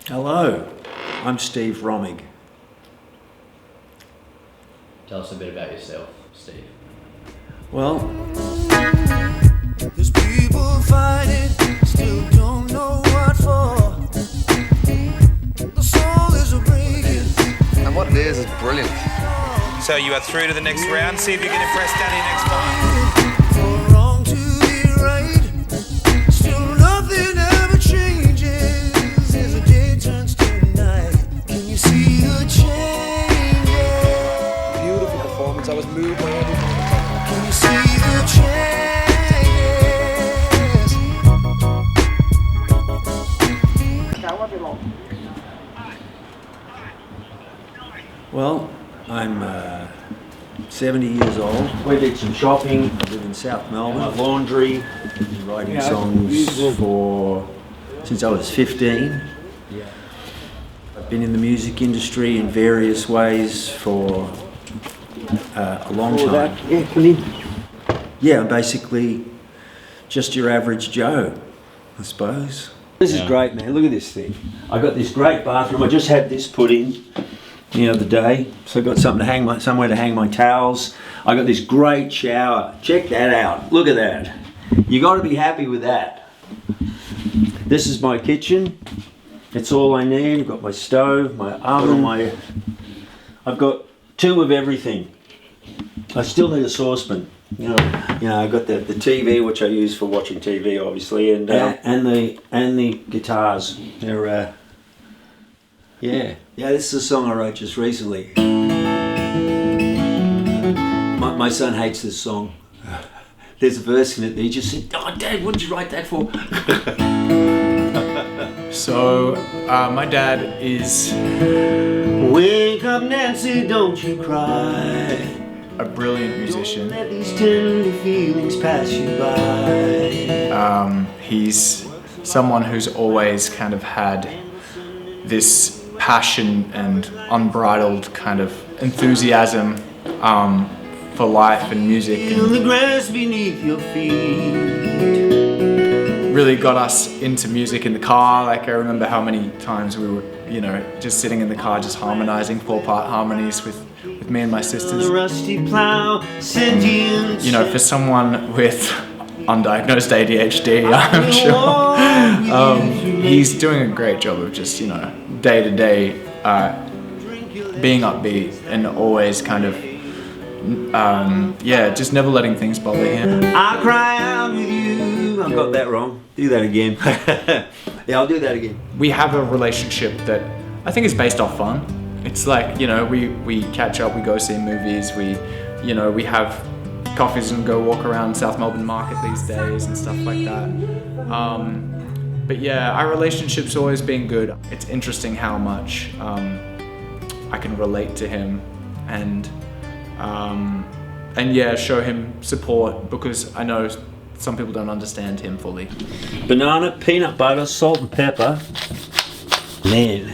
Hello, I'm Steve Romig. Tell us a bit about yourself, Steve. Well, There's people fighting, still don't know what for. The soul is breaking. And what it is brilliant. So you are through to the next round. See if you can impress Danny next time. For wrong to be right, still nothing ever changes. As the day turns to night, can you see the change? Beautiful performance. I was moved by everything. Can you see the change? well, I'm 70 years old. We did some shopping. I live in South Melbourne. Laundry. Been writing songs since I was 15. I've been in the music industry in various ways for a long time. Yeah, I'm basically just your average Joe, I suppose. This is great, man. Look at this thing. I got this great bathroom. I just had this put in the other day, so I got somewhere to hang my towels. I got this great shower. Check that out. Look at that. You got to be happy with that. This is my kitchen. It's all I need. I've got my stove, my oven, I've got two of everything. I still need a saucepan. You know, I've got the TV, which I use for watching TV, obviously, and the guitars. They're yeah. This is a song I wrote just recently. My son hates this song. There's a verse in it that he just said, "Oh, Dad, what did you write that for?" So, my dad is Wake up, Nancy, don't you cry. a brilliant musician. Don't let these tender feelings pass you by. He's someone who's always kind of had this passion and unbridled kind of enthusiasm for life and music. Feel the grass beneath your feet. Really got us into music in the car. Like, I remember how many times we were, just sitting in the car just harmonizing 4-part harmonies with me and my sisters. The rusty plow, sentient. For someone with undiagnosed ADHD, I'm sure he's doing a great job of just, day to day being upbeat and always kind of, just never letting things bother him. I cry out with you. I got that wrong. Do that again. Yeah, I'll do that again. We have a relationship that I think is based off fun. It's like, we catch up, we go see movies, we have coffees and go walk around South Melbourne Market these days and stuff like that. But yeah, our relationship's always been good. It's interesting how much I can relate to him and show him support, because I know some people don't understand him fully. Banana, peanut butter, salt and pepper. Man.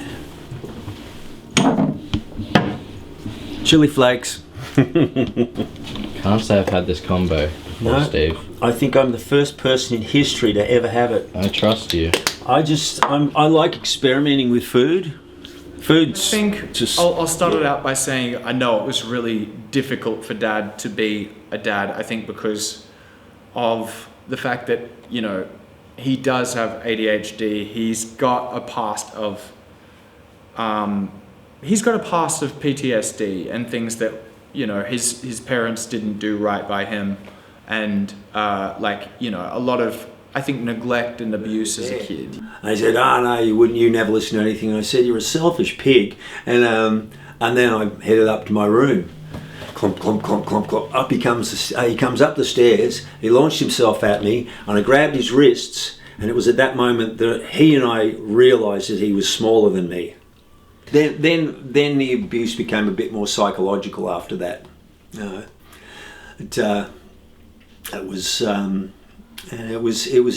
Chili flakes. Can't say I've had this combo before, No. Steve. I think I'm the first person in history to ever have it. I trust you. I like experimenting with food. Food's I think just. I'll start it out by saying I know it was really difficult for Dad to be a dad. I think because of the fact that he does have ADHD. He's got a past of PTSD and things that his parents didn't do right by him, and a lot of, I think, neglect and abuse as a kid. I said, no, you never listen to anything. I said, you're a selfish pig. And then I headed up to my room. Clomp, clomp, clomp, clomp, clomp. Up he comes up the stairs. He launched himself at me, and I grabbed his wrists, and it was at that moment that he and I realised that he was smaller than me. Then the abuse became a bit more psychological after that. It was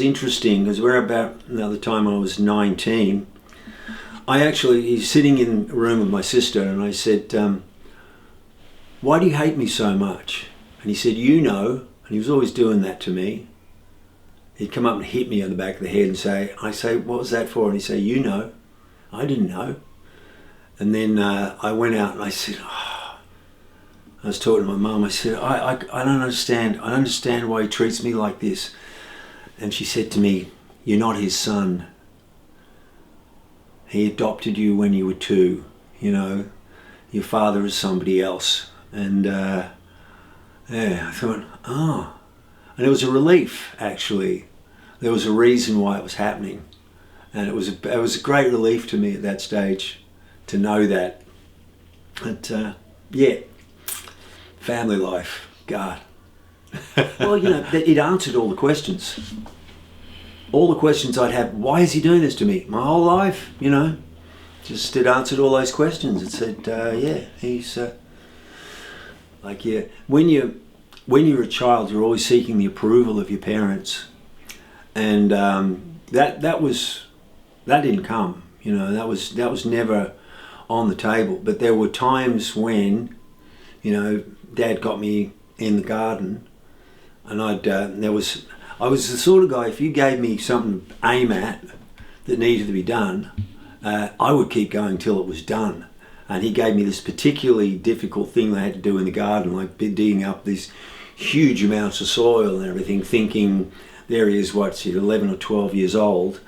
interesting, because we're about another time I was 19. He's sitting in a room with my sister, and I said, why do you hate me so much? And he said, and he was always doing that to me. He'd come up and hit me on the back of the head and I say, what was that for? And he'd say, I didn't know. And then I went out and I said, I was talking to my mum, I said, I don't understand. I don't understand why he treats me like this. And she said to me, you're not his son. He adopted you when you were 2, you know. Your father is somebody else. And I thought, And it was a relief, actually. There was a reason why it was happening. And it was a great relief to me at that stage to know that. But family life, God. Well, you know, it answered all the questions. All the questions I'd have, why is he doing this to me? My whole life, you know. Just it answered all those questions. It said, he's when you're a child, you're always seeking the approval of your parents, and that didn't come. You know, that was never on the table. But there were times when, you know, Dad got me in the garden, and I was the sort of guy, if you gave me something to aim at that needed to be done, I would keep going till it was done. And he gave me this particularly difficult thing they had to do in the garden, like digging up these huge amounts of soil and everything, thinking there he is, 11 or 12 years old.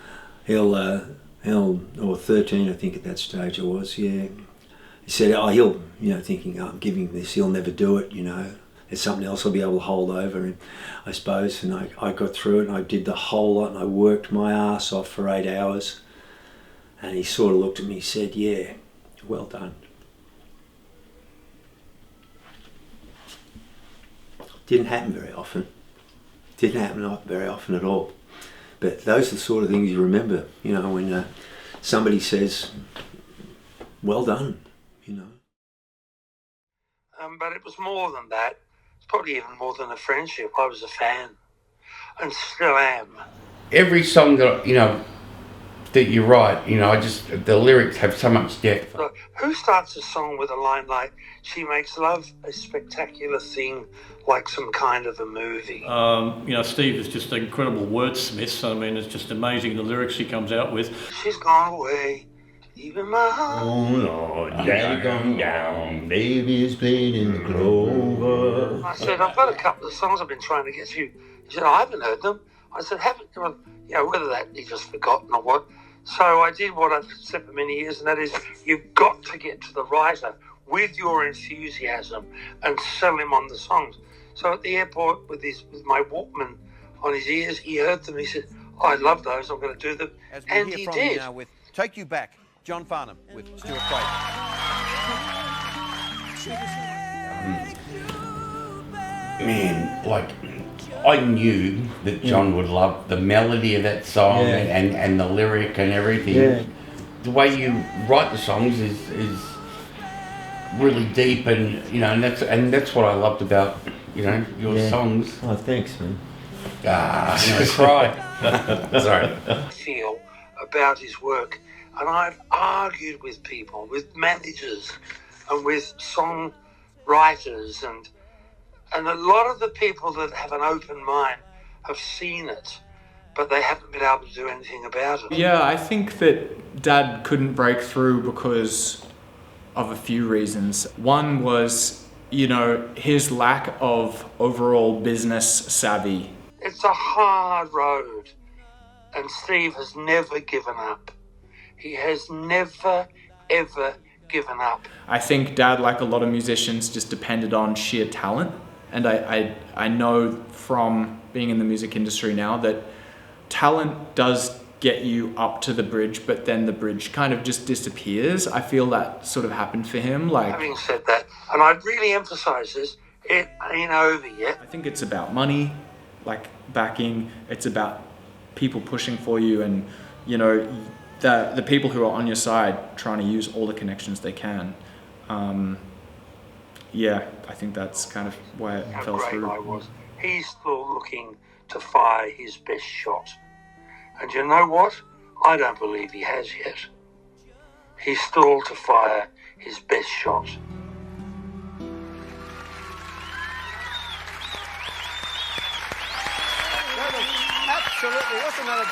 Or 13, I think at that stage I was, yeah. He said, thinking, I'm giving him this, he'll never do it, you know. There's something else I'll be able to hold over him, I suppose. And I got through it and I did the whole lot and I worked my ass off for 8 hours. And he sort of looked at me and said, yeah, well done. Didn't happen very often. Didn't happen very often at all. But those are the sort of things you remember, you know, when somebody says, well done, you know. But it was more than that. It's probably even more than a friendship. I was a fan and still am. Every song that, you know, that you write, you know, the lyrics have so much depth. Look, who starts a song with a line like, she makes love a spectacular thing like some kind of a movie? You know, Steve is just an incredible wordsmith. I mean, it's just amazing the lyrics he comes out with. She's gone away, even my heart. Oh Lord, daddy gone down, baby's playing in the clover. I said, I've got a couple of songs I've been trying to get through. He said, I haven't heard them. I said, whether that he just forgotten or what. So I did what I've said for many years, and that is, you've got to get to the writer with your enthusiasm and sell him on the songs. So at the airport with my Walkman on his ears, he heard them. He said, I love those. I'm going to do them. And he did. Now with Take You Back, John Farnham with Stuart Craig. Man, like, I knew that John would love the melody of that song and the lyric and everything. Yeah. The way you write the songs is really deep, and you know, and that's what I loved about, you know, your songs. Oh, thanks, man. Cry. Sorry. Feel about his work, and I've argued with people, with managers, and with song writers, and a lot of the people that have an open mind have seen it, but they haven't been able to do anything about it. Yeah, I think that Dad couldn't break through because of a few reasons. One was, you know, his lack of overall business savvy. It's a hard road, and Steve has never given up. He has never, ever given up. I think Dad, like a lot of musicians, just depended on sheer talent. And I know from being in the music industry now that talent does get you up to the bridge, but then the bridge kind of just disappears. I feel that sort of happened for him. Like, having said that, and I'd really emphasize this, it ain't over yet. I think it's about money, like backing. It's about people pushing for you, and you know, the people who are on your side trying to use all the connections they can. Yeah, I think that's kind of why it fell through. How great I was. He's still looking to fire his best shot. And you know what? I don't believe he has yet. He's still to fire his best shot. That was absolutely, what's another?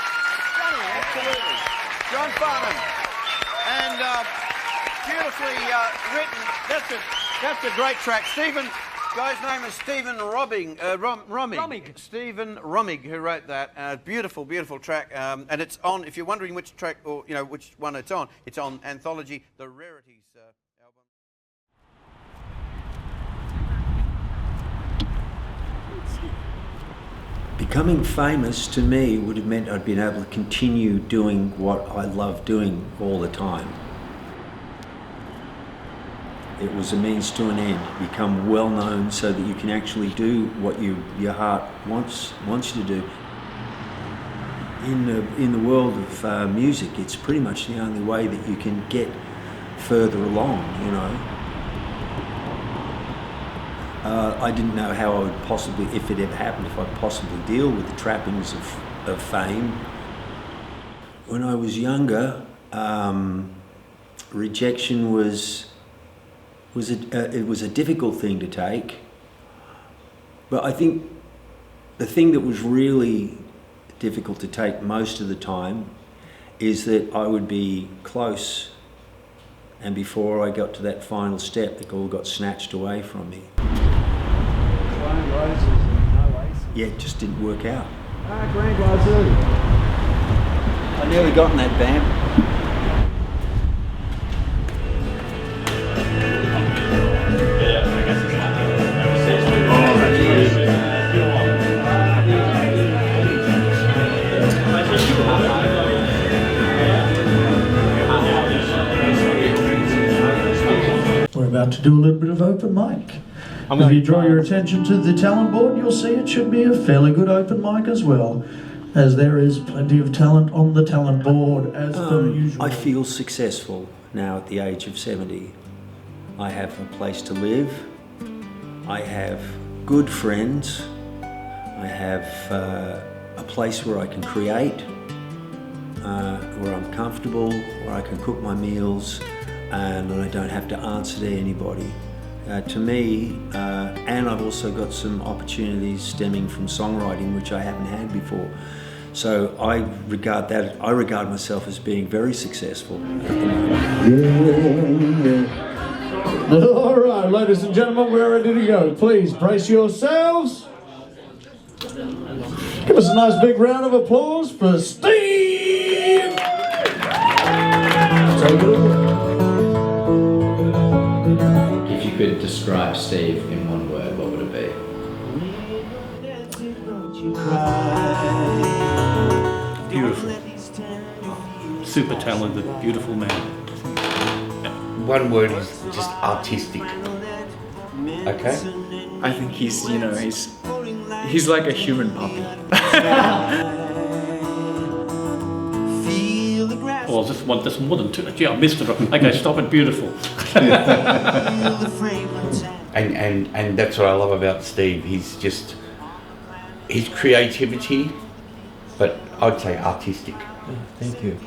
Johnny, absolutely. John Farnham. And beautifully written. That's a great track. Stephen, guy's name is Stephen Romig. Romig. Stephen Romig, who wrote that. Beautiful, beautiful track. And it's on. If you're wondering which track or which one it's on Anthology, the Rarities album. Becoming famous to me would have meant I'd been able to continue doing what I love doing all the time. It was a means to an end. Become well known so that you can actually do what your heart wants you to do. In the world of music, it's pretty much the only way that you can get further along, you know. I didn't know how I would possibly, if it ever happened, if I'd possibly deal with the trappings of fame. When I was younger, rejection was a difficult thing to take. But I think the thing that was really difficult to take most of the time is that I would be close, and before I got to that final step, it all got snatched away from me. Yeah, it just didn't work out. I nearly got in that band. We're about to do a little bit of open mic. If you draw your attention to the talent board, you'll see it should be a fairly good open mic as well, as there is plenty of talent on the talent board as per usual. I feel successful now at the age of 70. I have a place to live. I have good friends. I have a place where I can create, where I'm comfortable, where I can cook my meals, and I don't have to answer to anybody. To me, and I've also got some opportunities stemming from songwriting which I haven't had before. So I regard myself as being very successful at the moment. All right, ladies and gentlemen, we're ready to go. Please brace yourselves. Give us a nice big round of applause for Steve! Take it away. If you could describe Steve in one word, what would it be? Beautiful. Super talented, beautiful man. One word is just artistic. Okay? I think he's like a human puppy. Well, this more than two. Gee, I missed it. Okay, stop it. Beautiful. and that's what I love about Steve. He's just his creativity, but I'd say artistic. Thank you.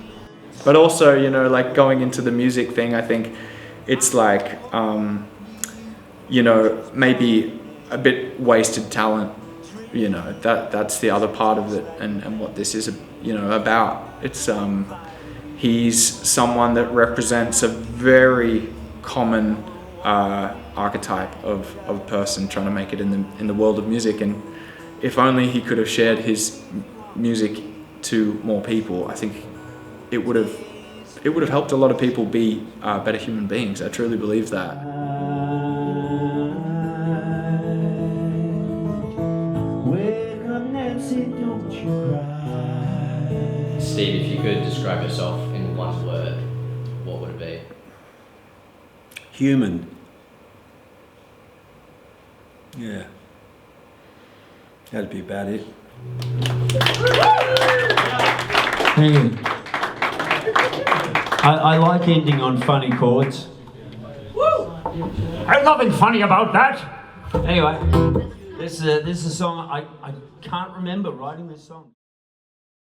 But also, like going into the music thing, I think it's like, maybe a bit wasted talent. That's the other part of it, and what this is, about. It's he's someone that represents a very common archetype of a person trying to make it in the world of music, and if only he could have shared his music to more people, I think it would have helped a lot of people be better human beings. I truly believe that. Steve, if you could describe yourself in one word, what would it be? Human. Yeah. That'd be about it. Thank you. I like ending on funny chords. Woo! There's nothing funny about that. Anyway, this is a song I can't remember writing this song.